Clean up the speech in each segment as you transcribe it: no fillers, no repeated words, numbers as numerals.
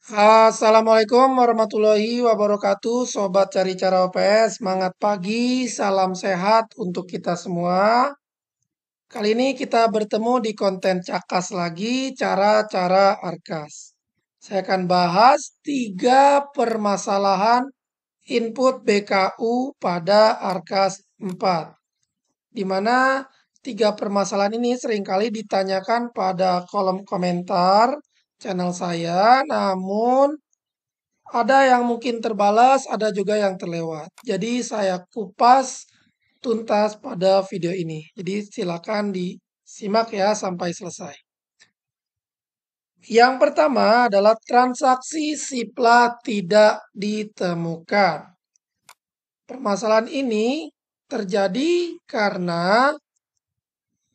Assalamualaikum warahmatullahi wabarakatuh, Sobat Cari Cara OPS. Semangat pagi, salam sehat untuk kita semua. Kali ini kita bertemu di konten Cakas lagi, cara-cara Arkas. Saya akan bahas 3 permasalahan input BKU pada Arkas 4. Di mana 3 permasalahan ini seringkali ditanyakan pada kolom komentar channel saya, namun ada yang mungkin terbalas, ada juga yang terlewat. Jadi saya kupas tuntas pada video ini. Jadi silakan disimak ya sampai selesai. Yang pertama adalah transaksi Sipla tidak ditemukan. Permasalahan ini terjadi karena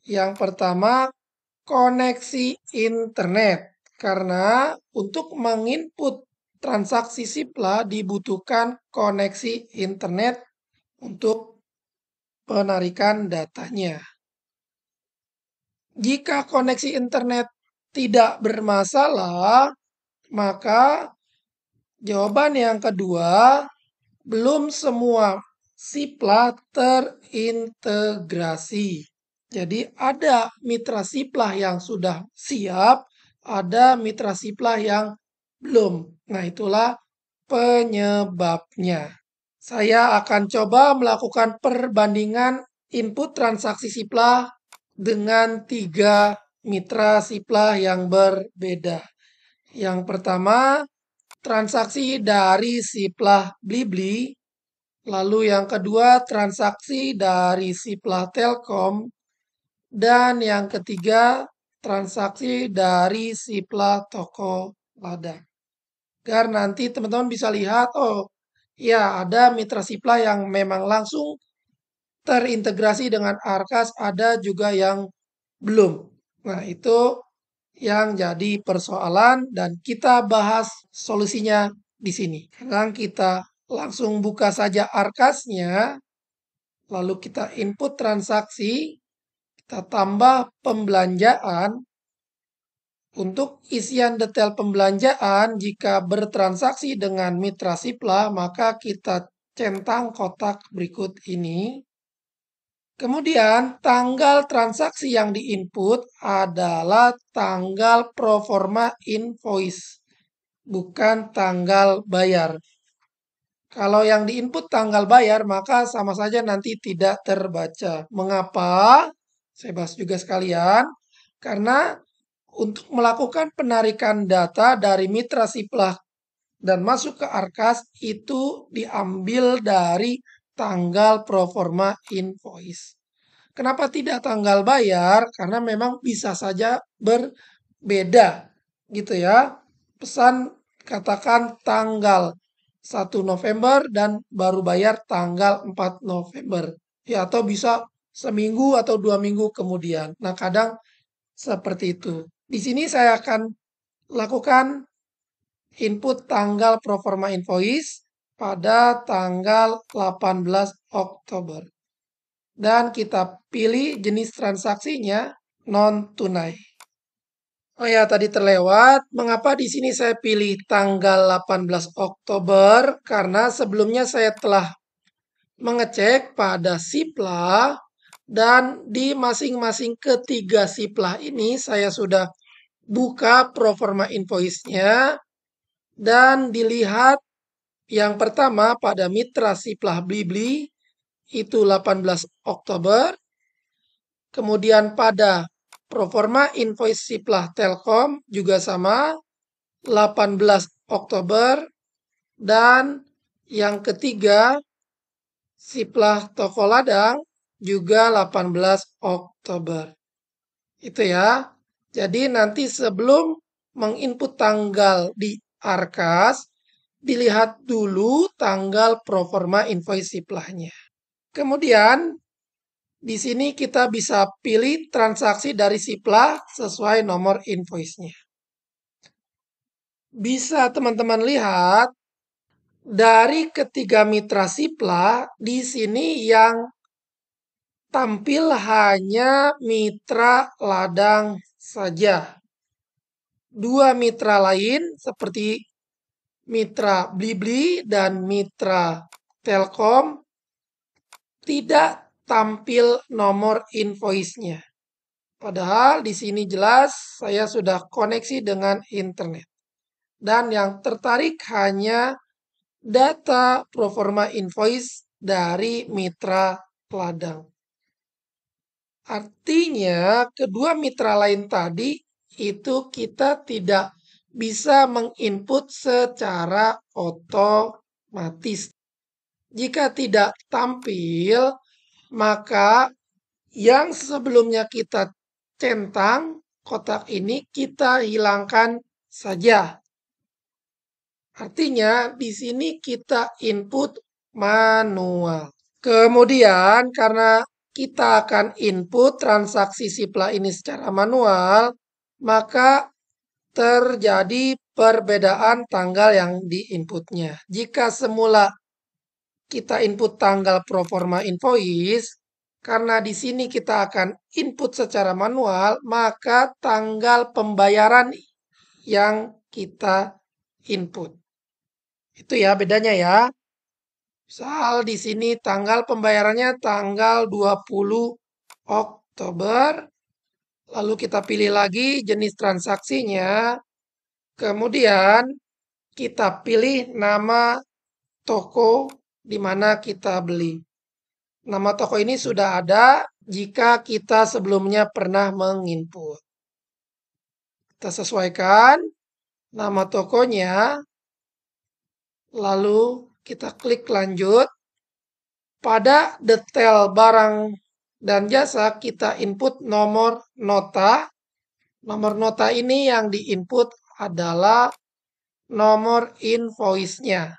yang pertama koneksi internet. Karena untuk menginput transaksi Sipla dibutuhkan koneksi internet untuk penarikan datanya. Jika koneksi internet tidak bermasalah, maka jawaban yang kedua, belum semua Sipla terintegrasi. Jadi ada mitra Sipla yang sudah siap, ada mitra Sipla yang belum. Nah, itulah penyebabnya. Saya akan coba melakukan perbandingan input transaksi Sipla dengan 3 mitra Sipla yang berbeda. Yang pertama, transaksi dari Sipla Blibli. Lalu yang kedua, transaksi dari Sipla Telkom. Dan yang ketiga, transaksi dari Sipla Toko Ladang. Agar nanti teman-teman bisa lihat, oh ya ada mitra Sipla yang memang langsung terintegrasi dengan Arkas, ada juga yang belum. Nah, itu yang jadi persoalan dan kita bahas solusinya di sini. Sekarang kita langsung buka saja Arkasnya, lalu kita input transaksi, kita tambah pembelanjaan. Untuk isian detail pembelanjaan, jika bertransaksi dengan mitra Sipla, maka kita centang kotak berikut ini. Kemudian, tanggal transaksi yang diinput adalah tanggal proforma invoice, bukan tanggal bayar. Kalau yang diinput tanggal bayar, maka sama saja nanti tidak terbaca. Mengapa? Saya bahas juga sekalian. Karena untuk melakukan penarikan data dari mitra Sipla dan masuk ke Arkas itu diambil dari tanggal proforma invoice. Kenapa tidak tanggal bayar? Karena memang bisa saja berbeda gitu ya. Pesan katakan tanggal 1 November dan baru bayar tanggal 4 November. Ya, atau bisa seminggu atau 2 minggu kemudian. Nah, kadang seperti itu. Di sini saya akan lakukan input tanggal proforma invoice pada tanggal 18 Oktober. Dan kita pilih jenis transaksinya non-tunai. Oh ya, tadi terlewat. Mengapa di sini saya pilih tanggal 18 Oktober? Karena sebelumnya saya telah mengecek pada Sipla dan di masing-masing ketiga Sipla ini saya sudah buka proforma invoice-nya dan dilihat yang pertama pada mitra Sipla Blibli itu 18 Oktober. Kemudian pada proforma invoice Sipla Telkom juga sama 18 Oktober. Dan yang ketiga Sipla Toko Ladang juga 18 Oktober. Itu ya. Jadi nanti sebelum menginput tanggal di Arkas, dilihat dulu tanggal proforma invoice Siplanya. Kemudian di sini kita bisa pilih transaksi dari Sipla sesuai nomor invoice-nya. Bisa teman-teman lihat dari ketiga mitra Sipla di sini yang tampil hanya mitra ladang saja. 2 mitra lain seperti mitra Blibli dan mitra Telkom tidak tampil nomor invoice-nya. Padahal di sini jelas saya sudah koneksi dengan internet. Dan yang tertarik hanya data proforma invoice dari mitra ladang. Artinya, kedua mitra lain tadi itu kita tidak bisa menginput secara otomatis. Jika tidak tampil, maka yang sebelumnya kita centang, kotak ini kita hilangkan saja. Artinya, di sini kita input manual. Kemudian, karena kita akan input transaksi Sipla ini secara manual, maka terjadi perbedaan tanggal yang diinputnya. Jika semula kita input tanggal proforma invoice, karena di sini kita akan input secara manual, maka tanggal pembayaran yang kita input. Itu ya bedanya ya. Misal di sini tanggal pembayarannya tanggal 20 Oktober. Lalu kita pilih lagi jenis transaksinya. Kemudian kita pilih nama toko di mana kita beli. Nama toko ini sudah ada jika kita sebelumnya pernah menginput. Kita sesuaikan nama tokonya. Lalu kita klik lanjut. Pada detail barang dan jasa kita input nomor nota. Nomor nota ini yang diinput adalah nomor invoice-nya.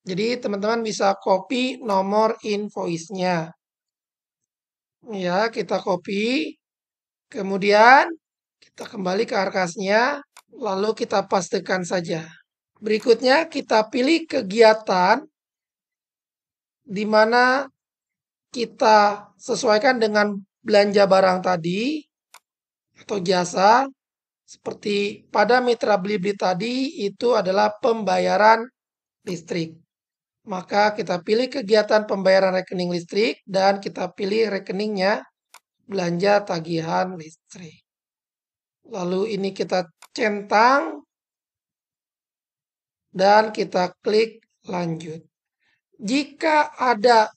Jadi teman-teman bisa copy nomor invoice-nya. Ya, kita copy. Kemudian kita kembali ke arkasnya. Lalu kita pastekan saja. Berikutnya kita pilih kegiatan di mana kita sesuaikan dengan belanja barang tadi atau jasa. Seperti pada mitra Blibli tadi itu adalah pembayaran listrik. Maka kita pilih kegiatan pembayaran rekening listrik dan kita pilih rekeningnya belanja tagihan listrik. Lalu ini kita centang dan kita klik lanjut. Jika ada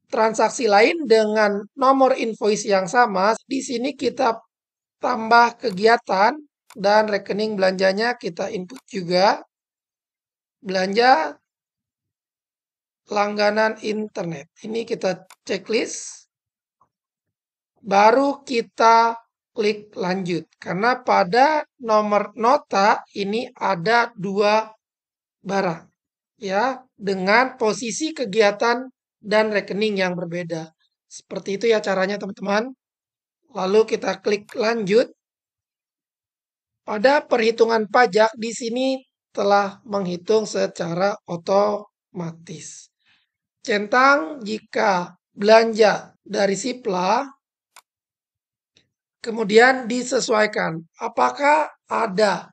transaksi lain dengan nomor invoice yang sama, di sini kita tambah kegiatan dan rekening belanjanya kita input juga. Belanja langganan internet. Ini kita checklist. Baru kita klik lanjut. Karena pada nomor nota ini ada 2 barang. Ya, dengan posisi kegiatan dan rekening yang berbeda. Seperti itu ya caranya teman-teman. Lalu kita klik lanjut. Pada perhitungan pajak di sini telah menghitung secara otomatis. Centang jika belanja dari Sipla, kemudian disesuaikan. Apakah ada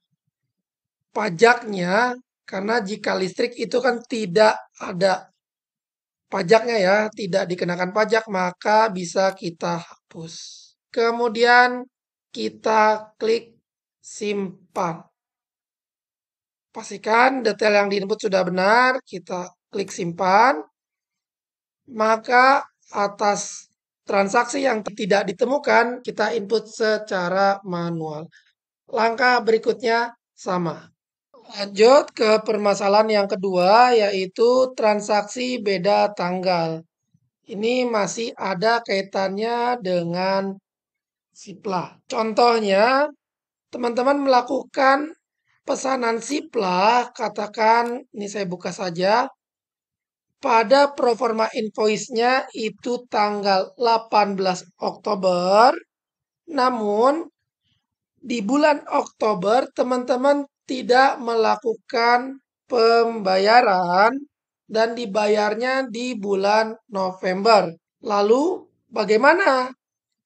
pajaknya? Karena jika listrik itu kan tidak ada pajaknya ya, tidak dikenakan pajak, maka bisa kita hapus. Kemudian kita klik simpan. Pastikan detail yang diinput sudah benar, kita klik simpan. Maka atas transaksi yang tidak ditemukan, kita input secara manual. Langkah berikutnya sama. Lanjut ke permasalahan yang kedua, yaitu transaksi beda tanggal. Ini masih ada kaitannya dengan Sipla. Contohnya, teman-teman melakukan pesanan Sipla, katakan, ini saya buka saja, pada proforma invoice-nya itu tanggal 18 Oktober, namun di bulan Oktober teman-teman tidak melakukan pembayaran dan dibayarnya di bulan November. Lalu bagaimana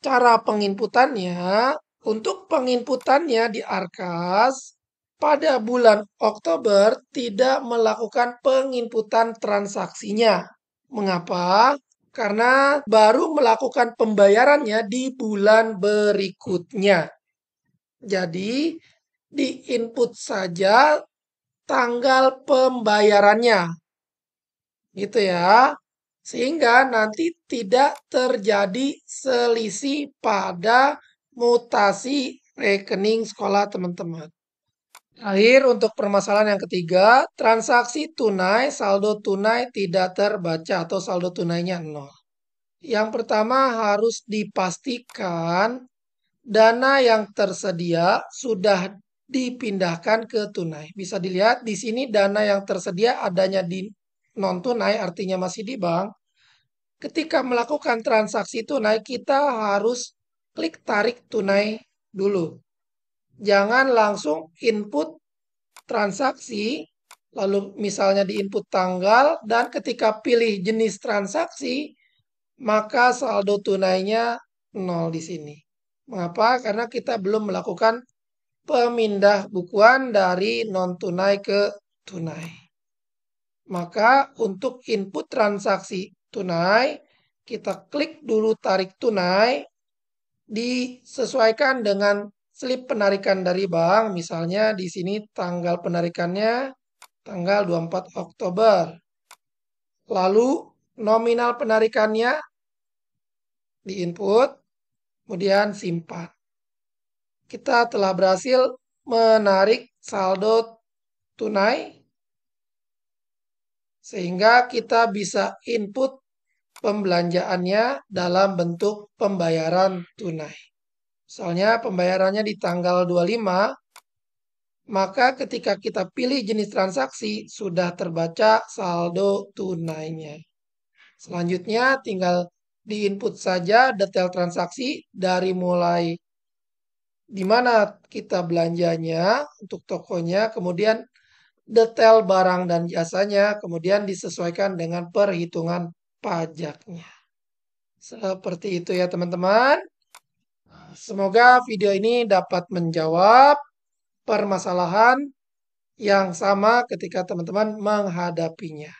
cara penginputannya? Untuk penginputannya di Arkas, pada bulan Oktober tidak melakukan penginputan transaksinya. Mengapa? Karena baru melakukan pembayarannya di bulan berikutnya. Jadi, di-input saja tanggal pembayarannya. Gitu ya. Sehingga nanti tidak terjadi selisih pada mutasi rekening sekolah teman-teman. Terakhir untuk permasalahan yang ketiga, transaksi tunai, saldo tunai tidak terbaca atau saldo tunainya 0. Yang pertama harus dipastikan dana yang tersedia sudah dipindahkan ke tunai. Bisa dilihat di sini dana yang tersedia adanya di non tunai artinya masih di bank. Ketika melakukan transaksi tunai kita harus klik tarik tunai dulu. Jangan langsung input transaksi, lalu misalnya di input tanggal, dan ketika pilih jenis transaksi, maka saldo tunainya 0 di sini. Mengapa? Karena kita belum melakukan pemindah bukuan dari non-tunai ke tunai. Maka untuk input transaksi tunai, kita klik dulu tarik tunai, disesuaikan dengan slip penarikan dari bank. Misalnya di sini tanggal penarikannya tanggal 24 Oktober. Lalu nominal penarikannya diinput, kemudian simpan. Kita telah berhasil menarik saldo tunai sehingga kita bisa input pembelanjaannya dalam bentuk pembayaran tunai. Misalnya pembayarannya di tanggal 25, maka ketika kita pilih jenis transaksi sudah terbaca saldo tunainya. Selanjutnya tinggal diinput saja detail transaksi dari mulai di mana kita belanjanya untuk tokonya, kemudian detail barang dan jasanya, kemudian disesuaikan dengan perhitungan pajaknya. Seperti itu ya teman-teman. Semoga video ini dapat menjawab permasalahan yang sama ketika teman-teman menghadapinya.